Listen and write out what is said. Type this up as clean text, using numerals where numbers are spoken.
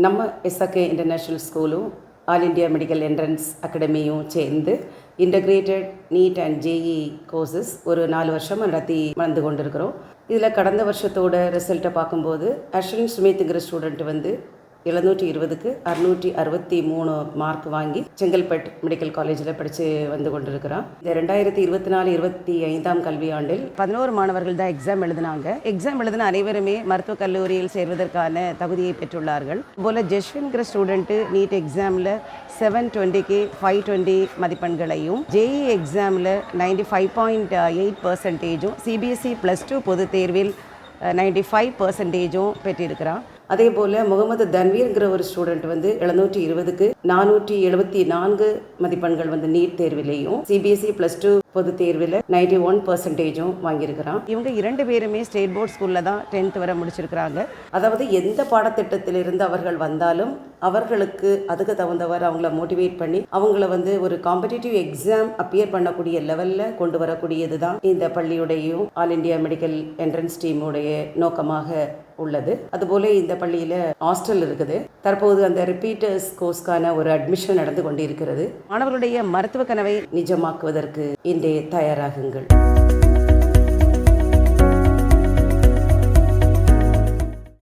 நம்ம SRK international ஸ்கூலும் all India medical entrance அகாடமியும் சேர்ந்து integrated NEET and JEE courses ஒரு 4 வருஷமாக நடத்தி வந்து கொண்டிருக்கிறோம். இதில் கடந்த வருஷத்தோட ரிசல்ட்டை பார்க்கும்போது அஸ்வின் சுமித்ங்கிற ஸ்டூடெண்ட் வந்து 720க்கு 663 மார்க் வாங்கி செங்கல்பட்டு மெடிக்கல் காலேஜில் படித்து வந்து கொண்டிருக்கிறான். இந்த 2024-25 கல்வியாண்டில் 11 மாணவர்கள் தான் எக்ஸாம் எழுதினாங்க. எக்ஸாம் எழுதின அனைவருமே மருத்துவக் கல்லூரியில் சேர்வதற்கான தகுதியை பெற்றுள்ளார்கள். போல ஜெஸ்வின்கிற ஸ்டூடெண்ட்டு நீட் எக்ஸாமில் 720க்கு 520 மதிப்பெண்களையும், ஜேஇ எக்ஸாமில் 95.8%, சிபிஎஸ்இ +2 பொதுத் தேர்வில் 95% பெற்றிருக்கிறான். அதே போல் முகமது தன்வீர்ங்கிற ஒரு ஸ்டூடெண்ட் வந்து 720க்கு 474 மதிப்பெண்கள் வந்து நீட் தேர்விலையும், சிபிஎஸ்இ +2 பொது தேர்வில் 91% வாங்கியிருக்கிறான். இவங்க 2 பேருமே ஸ்டேட் போர்ட் ஸ்கூலில் தான் 10th வரை முடிச்சிருக்கிறாங்க. அதாவது எந்த பாடத்திட்டத்திலிருந்து அவர்கள் வந்தாலும் அவர்களுக்கு அதுக்கு தகுந்தவாறு அவங்கள மோட்டிவேட் பண்ணி அவங்கள வந்து ஒரு காம்படிட்டிவ் எக்ஸாம் அப்பியர் பண்ணக்கூடிய லெவலில் கொண்டு வரக்கூடியது தான் இந்த பள்ளியுடையும் ஆல் இண்டியா மெடிக்கல் என்ட்ரன்ஸ் டீமுடைய நோக்கமாக உள்ளது. அதுபோல இந்த பள்ளியில் ஹாஸ்டல் இருக்குது. தற்போது அந்த ரிப்பீட்டர்ஸ் கோர்ஸ்க்கான ஒரு அட்மிஷன் நடந்து கொண்டிருக்கிறது. மாணவர்களுடைய மருத்துவ கனவை நிஜமாக்குவதற்கு இன்றே தயாராகுங்கள்.